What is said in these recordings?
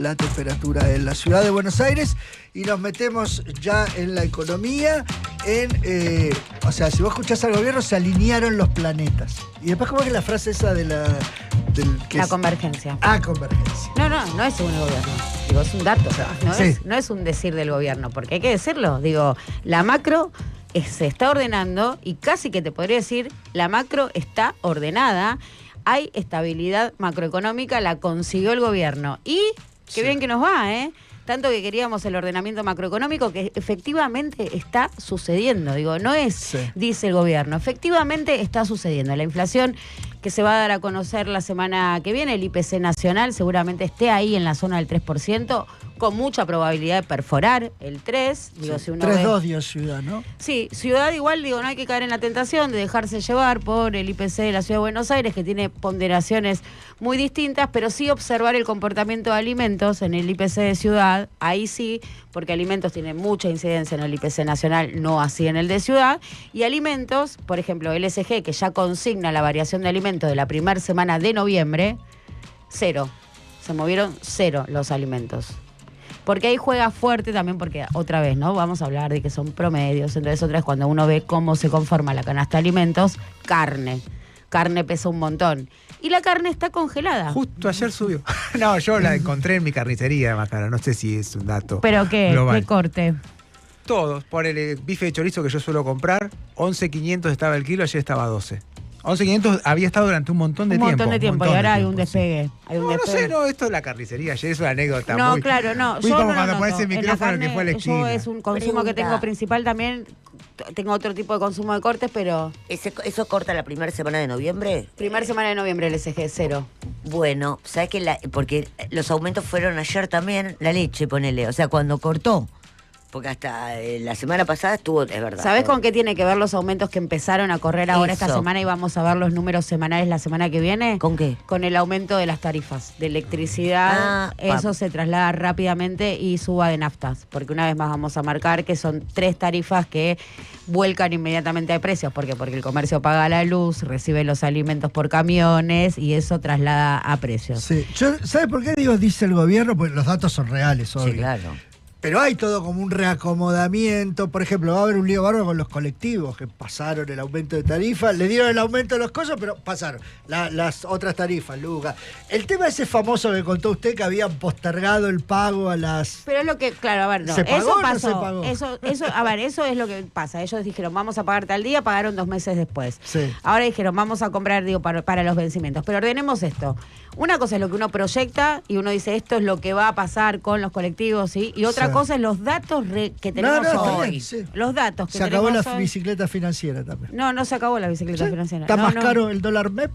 la temperatura en la ciudad de Buenos Aires y nos metemos ya en la economía, o sea, si vos escuchás al gobierno, se alinearon los planetas. Y después, ¿cómo es que la frase esa de la convergencia? Convergencia. No es según el gobierno. Digo, es un dato. Sí. No es un decir del gobierno, porque hay que decirlo. Digo, la macro se está ordenando y casi que te podría decir, la macro está ordenada. Hay estabilidad macroeconómica, la consiguió el gobierno. Y qué bien que nos va, ¿eh? Tanto que queríamos el ordenamiento macroeconómico que efectivamente está sucediendo. Digo, no es, dice el gobierno, efectivamente está sucediendo. La inflación que se va a dar a conocer la semana que viene, el IPC nacional, seguramente esté ahí en la zona del 3%, con mucha probabilidad de perforar el 3%. Digo, si uno 3,2 dio Ciudad, ¿no? Sí, Ciudad igual, digo, no hay que caer en la tentación de dejarse llevar por el IPC de la Ciudad de Buenos Aires, que tiene ponderaciones muy distintas, pero sí observar el comportamiento de alimentos en el IPC de Ciudad, ahí sí, porque alimentos tiene mucha incidencia en el IPC nacional, no así en el de Ciudad, y alimentos, por ejemplo, el SG, que ya consigna la variación de alimentos de la primera semana de noviembre, 0. Se movieron 0 los alimentos. Porque ahí juega fuerte también, porque otra vez, ¿no? Vamos a hablar de que son promedios. Entonces, otra vez, cuando uno ve cómo se conforma la canasta de alimentos, carne. Carne pesa un montón. Y la carne está congelada. Justo ayer subió. No, yo la encontré en mi carnicería más cara. No sé si es un dato. ¿Pero qué? Global. ¿Qué corte? Todos. Por el bife de chorizo que yo suelo comprar, 11.500 estaba el kilo, ayer estaba 12. 11.500 había estado durante un montón de tiempo. Un montón de tiempo, y ahora hay un despegue. No sé, esto es la carnicería, ayer es una anécdota. No, muy, claro, no. Muy yo como no cuando lo pones noto. el micrófono carne, que fue a la esquina. Yo es un consumo que tengo principal también. Tengo otro tipo de consumo de cortes, pero... ¿Eso corta la primera semana de noviembre? Primera semana de noviembre el SG, 0. Bueno, ¿sabes qué? Porque los aumentos fueron ayer también, la leche, ponele. O sea, cuando cortó. Porque hasta la semana pasada estuvo, es verdad. ¿Sabés con qué tiene que ver los aumentos que empezaron a correr ahora esta semana y vamos a ver los números semanales la semana que viene? ¿Con qué? Con el aumento de las tarifas de electricidad. Eso se traslada rápidamente y suba de naftas. Porque una vez más vamos a marcar que son 3 tarifas que vuelcan inmediatamente a precios. ¿Por qué? Porque el comercio paga la luz, recibe los alimentos por camiones y eso traslada a precios. Sí. ¿Sabes por qué digo dice el gobierno? Porque los datos son reales, obvio. Sí, claro. Pero hay todo como un reacomodamiento. Por ejemplo, va a haber un lío bárbaro con los colectivos que pasaron el aumento de tarifa, le dieron el aumento de los cosas, pero pasaron las otras tarifas, Lucas. El tema ese famoso que contó usted que habían postergado el pago a las... Pero es lo que, claro, a ver, no. ¿Se pagó eso o no pasó. se pagó? A ver, eso es lo que pasa. Ellos dijeron, vamos a pagar tal día, pagaron 2 meses después. Sí. Ahora dijeron, vamos a comprar, digo, para los vencimientos. Pero ordenemos esto. Una cosa es lo que uno proyecta y uno dice, esto es lo que va a pasar con los colectivos, ¿sí? Y otra cosa es los datos que tenemos hoy. Bien, sí. Los datos que se acabó tenemos la hoy. bicicleta financiera también. No se acabó la bicicleta financiera. Está más no. caro el dólar MEP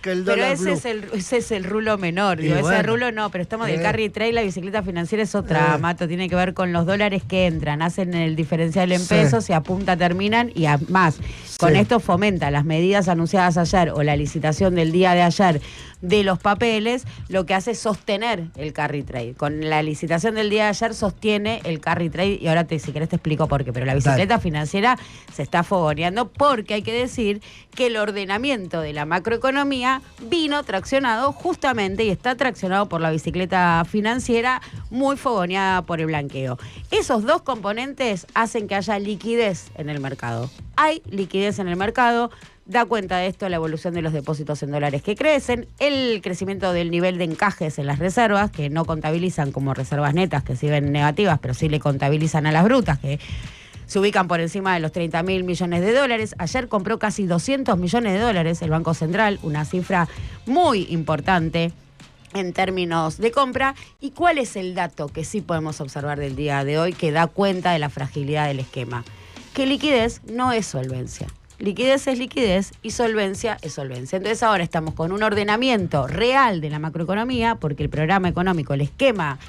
que el Pero dólar ese blue. ese es el rulo menor, digo, Y ese bueno, rulo no, pero estamos del carry trade, la bicicleta financiera es otra, Mato, tiene que ver con los dólares que entran, hacen el diferencial en pesos y a punta terminan y más. Con esto fomenta las medidas anunciadas ayer o la licitación del día de ayer de los papeles, lo que hace es sostener el carry trade. Con la licitación del día de ayer sostiene el carry trade y ahora si querés te explico por qué, pero la bicicleta financiera se está fogoneando porque hay que decir que el ordenamiento de la macroeconomía vino traccionado justamente y está traccionado por la bicicleta financiera muy fogoneada por el blanqueo. Esos dos componentes hacen que haya liquidez en el mercado. Hay liquidez en el mercado. Da cuenta de esto la evolución de los depósitos en dólares que crecen, el crecimiento del nivel de encajes en las reservas, que no contabilizan como reservas netas, que siguen negativas, pero sí le contabilizan a las brutas, que se ubican por encima de los 30.000 millones de dólares. Ayer compró casi 200 millones de dólares el Banco Central, una cifra muy importante en términos de compra. ¿Y cuál es el dato que sí podemos observar del día de hoy que da cuenta de la fragilidad del esquema? Que liquidez no es solvencia. Liquidez es liquidez y solvencia es solvencia. Entonces ahora estamos con un ordenamiento real de la macroeconomía porque el programa económico, el esquema,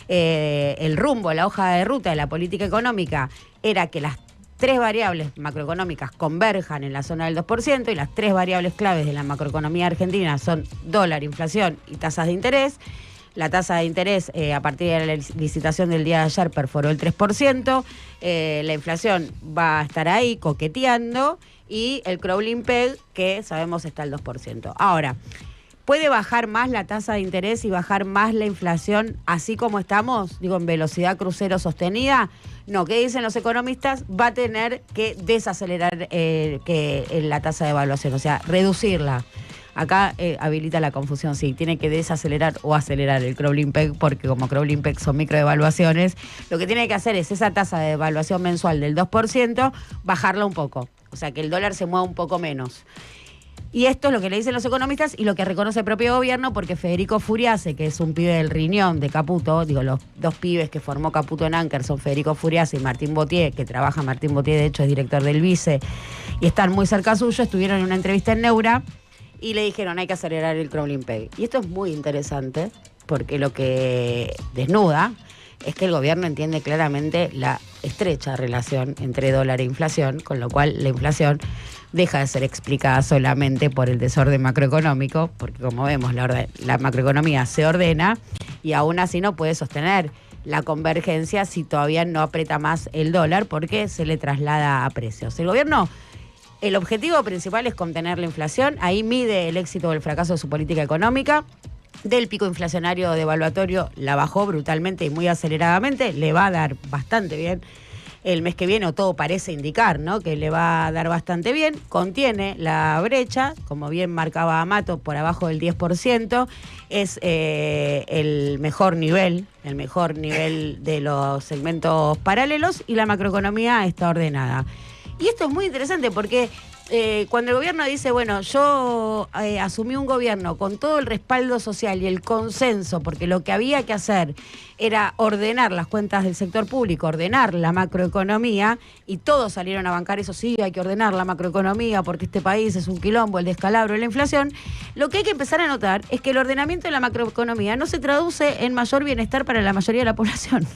el rumbo, la hoja de ruta de la política económica era que las 3 variables macroeconómicas converjan en la zona del 2% y las 3 variables claves de la macroeconomía argentina son dólar, inflación y tasas de interés. La tasa de interés a partir de la licitación del día de ayer perforó el 3%, la inflación va a estar ahí coqueteando y el crawling peg que sabemos está al 2%. Ahora, ¿Puede bajar más la tasa de interés y bajar más la inflación así como estamos? Digo, en velocidad crucero sostenida. No, ¿qué dicen los economistas? Va a tener que desacelerar la tasa de evaluación, o sea, reducirla. Acá habilita la confusión, sí, tiene que desacelerar o acelerar el Crowley-Peg, porque como Crowley-Peg son microevaluaciones, lo que tiene que hacer es esa tasa de evaluación mensual del 2%, bajarla un poco, o sea, que el dólar se mueva un poco menos. Y esto es lo que le dicen los economistas y lo que reconoce el propio gobierno, porque Federico Furiase, que es un pibe del riñón de Caputo, digo, los dos pibes que formó Caputo en Anker son Federico Furiase y Martín Botier, que trabaja, Martín Botier de hecho es director del Vice, y están muy cerca suyo, estuvieron en una entrevista en Neura y le dijeron hay que acelerar el Crowley-Peg. Y esto es muy interesante, porque lo que desnuda es que el gobierno entiende claramente la estrecha relación entre dólar e inflación, con lo cual la inflación deja de ser explicada solamente por el desorden macroeconómico, porque como vemos la macroeconomía se ordena y aún así no puede sostener la convergencia si todavía no aprieta más el dólar porque se le traslada a precios. El gobierno, el objetivo principal es contener la inflación, ahí mide el éxito o el fracaso de su política económica. Del pico inflacionario devaluatorio la bajó brutalmente y muy aceleradamente, le va a dar bastante bien el mes que viene, o todo parece indicar, ¿no?, que le va a dar bastante bien, contiene la brecha, como bien marcaba Amato, por abajo del 10%, es el mejor nivel de los segmentos paralelos y la macroeconomía está ordenada. Y esto es muy interesante porque cuando el gobierno dice, bueno, yo asumí un gobierno con todo el respaldo social y el consenso, porque lo que había que hacer era ordenar las cuentas del sector público, ordenar la macroeconomía, y todos salieron a bancar eso, sí, hay que ordenar la macroeconomía porque este país es un quilombo, el descalabro y la inflación. Lo que hay que empezar a notar es que el ordenamiento de la macroeconomía no se traduce en mayor bienestar para la mayoría de la población.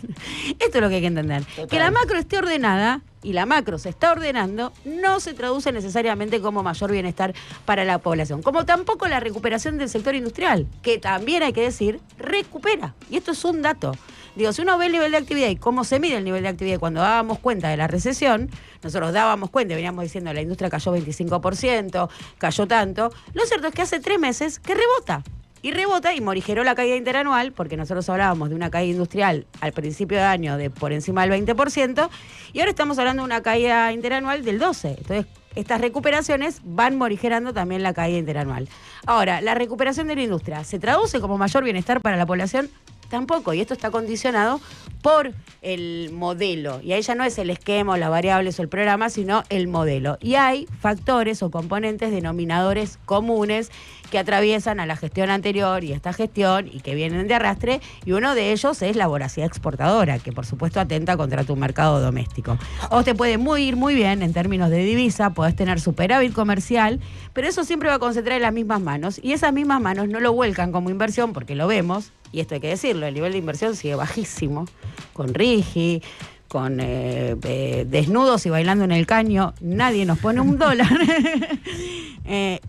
Esto es lo que hay que entender. Total. Que la macro esté ordenada y la macro se está ordenando, no se traduce necesariamente como mayor bienestar para la población. Como tampoco la recuperación del sector industrial, que también hay que decir, recupera. Y esto es un dato. Digo, si uno ve el nivel de actividad y cómo se mide el nivel de actividad cuando dábamos cuenta de la recesión, nosotros dábamos cuenta, veníamos diciendo la industria cayó 25%, cayó tanto, lo cierto es que hace 3 meses que rebota. Y rebota y morigeró la caída interanual, porque nosotros hablábamos de una caída industrial al principio de año de por encima del 20%, y ahora estamos hablando de una caída interanual del 12%. Entonces, estas recuperaciones van morigerando también la caída interanual. Ahora, la recuperación de la industria, ¿se traduce como mayor bienestar para la población? Tampoco, y esto está condicionado por el modelo. Y ahí ya no es el esquema o las variables o el programa, sino el modelo. Y hay factores o componentes, denominadores comunes que atraviesan a la gestión anterior y esta gestión y que vienen de arrastre, y uno de ellos es la voracidad exportadora, que por supuesto atenta contra tu mercado doméstico. O te puede ir muy bien en términos de divisa, podés tener superávit comercial, pero eso siempre va a concentrar en las mismas manos, y esas mismas manos no lo vuelcan como inversión, porque lo vemos, y esto hay que decirlo, el nivel de inversión sigue bajísimo, con Rigi, con desnudos y bailando en el caño, nadie nos pone un dólar.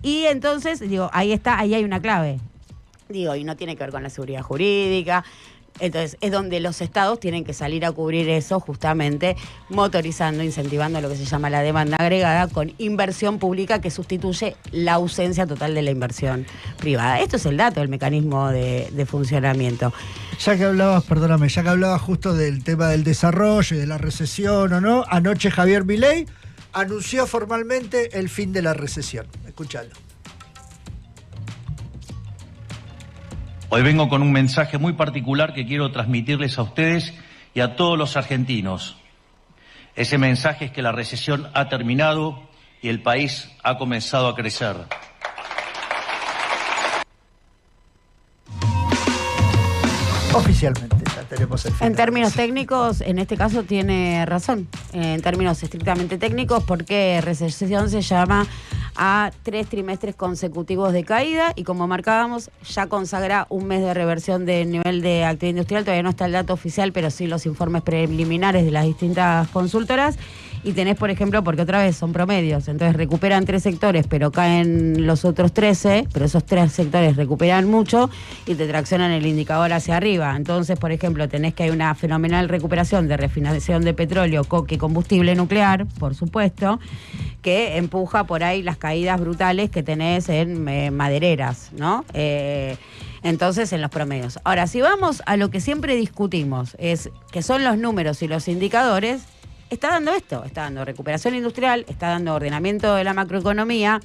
Y entonces, digo, ahí hay una clave. Digo, y no tiene que ver con la seguridad jurídica. Entonces, es donde los estados tienen que salir a cubrir eso, justamente motorizando, incentivando lo que se llama la demanda agregada con inversión pública que sustituye la ausencia total de la inversión privada. Esto es el dato, el mecanismo de funcionamiento. Ya que hablabas justo del tema del desarrollo y de la recesión o no, anoche Javier Milei anunció formalmente el fin de la recesión. Escuchalo. Hoy vengo con un mensaje muy particular que quiero transmitirles a ustedes y a todos los argentinos. Ese mensaje es que la recesión ha terminado y el país ha comenzado a crecer. Oficialmente ya tenemos el fin. En términos técnicos, en este caso tiene razón. En términos estrictamente técnicos, porque recesión se llama a 3 trimestres consecutivos de caída, y como marcábamos, ya consagra un mes de reversión del nivel de actividad industrial. Todavía no está el dato oficial, pero sí los informes preliminares de las distintas consultoras. y tenés, por ejemplo, porque otra vez son promedios, entonces recuperan 3 sectores, pero caen los otros 13, pero esos 3 sectores recuperan mucho y te traccionan el indicador hacia arriba. Entonces, por ejemplo, tenés que hay una fenomenal recuperación de refinación de petróleo, coque, combustible nuclear, por supuesto, que empuja por ahí las caídas brutales que tenés en madereras, ¿no? Entonces, en los promedios. Ahora, si vamos a lo que siempre discutimos, es que son los números y los indicadores, está dando esto, está dando recuperación industrial, está dando ordenamiento de la macroeconomía,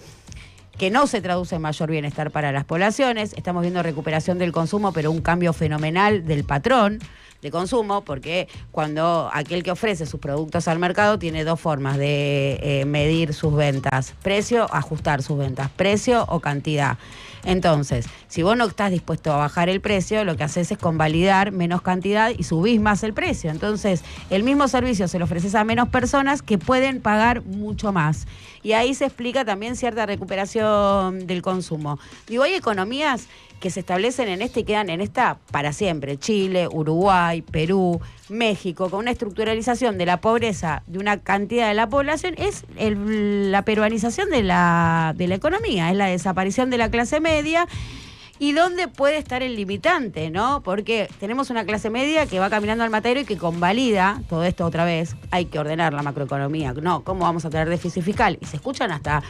que no se traduce en mayor bienestar para las poblaciones, estamos viendo recuperación del consumo, pero un cambio fenomenal del patrón de consumo, porque cuando aquel que ofrece sus productos al mercado tiene 2 formas de medir sus ventas: precio, ajustar sus ventas, precio o cantidad. Entonces, si vos no estás dispuesto a bajar el precio, lo que haces es convalidar menos cantidad y subís más el precio. Entonces, el mismo servicio se lo ofreces a menos personas que pueden pagar mucho más. Y ahí se explica también cierta recuperación del consumo. Digo, hay economías que se establecen en y quedan en esta para siempre. Chile, Uruguay, Perú, México, con una estructuralización de la pobreza de una cantidad de la población, es la peruanización de la economía, es la desaparición de la clase media. ¿Y dónde puede estar el limitante, no? Porque tenemos una clase media que va caminando al matadero y que convalida todo esto otra vez. Hay que ordenar la macroeconomía. No, ¿cómo vamos a tener déficit fiscal? Y se escuchan hasta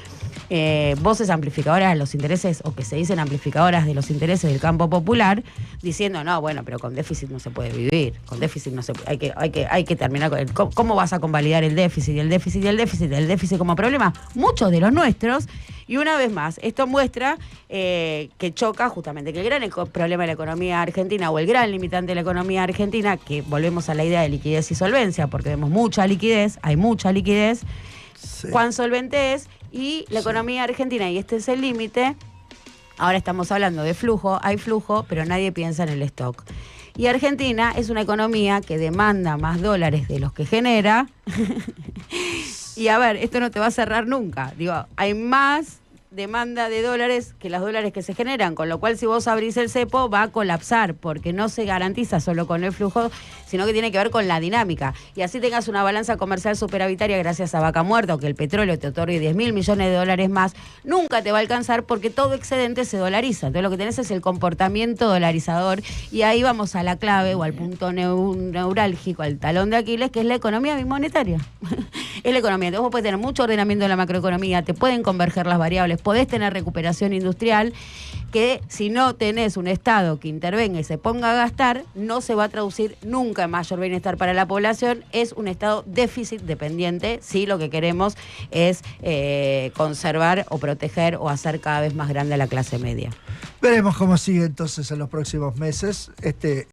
voces amplificadoras de los intereses, o que se dicen amplificadoras de los intereses del campo popular, diciendo, no, bueno, pero con déficit no se puede vivir. Con déficit no se puede, hay que terminar con el, ¿cómo vas a convalidar el déficit? El déficit como problema. Muchos de los nuestros. Y una vez más, esto muestra que choca justamente, que el gran problema de la economía argentina, o el gran limitante de la economía argentina, que volvemos a la idea de liquidez y solvencia, porque vemos mucha liquidez, hay mucha liquidez, sí. ¿Cuán solvente es? Y la economía argentina, y este es el límite, ahora estamos hablando de flujo, hay flujo, pero nadie piensa en el stock. Y Argentina es una economía que demanda más dólares de los que genera. Y a ver, esto no te va a cerrar nunca. Digo, hay más demanda de dólares que los dólares que se generan, con lo cual si vos abrís el cepo va a colapsar, porque no se garantiza solo con el flujo, sino que tiene que ver con la dinámica. Y así tengas una balanza comercial superavitaria gracias a vaca muerta, o que el petróleo te otorgue 10.000 millones de dólares más, nunca te va a alcanzar, porque todo excedente se dolariza. Entonces lo que tenés es el comportamiento dolarizador, y ahí vamos a la clave, o al punto neurálgico, al talón de Aquiles, que es la economía bimonetaria. Es la economía. Entonces vos podés tener mucho ordenamiento de la macroeconomía, te pueden converger las variables, podés tener recuperación industrial, que si no tenés un Estado que intervenga y se ponga a gastar, no se va a traducir nunca en mayor bienestar para la población. Es un Estado déficit dependiente, si lo que queremos es conservar o proteger o hacer cada vez más grande a la clase media. Veremos cómo sigue entonces en los próximos meses.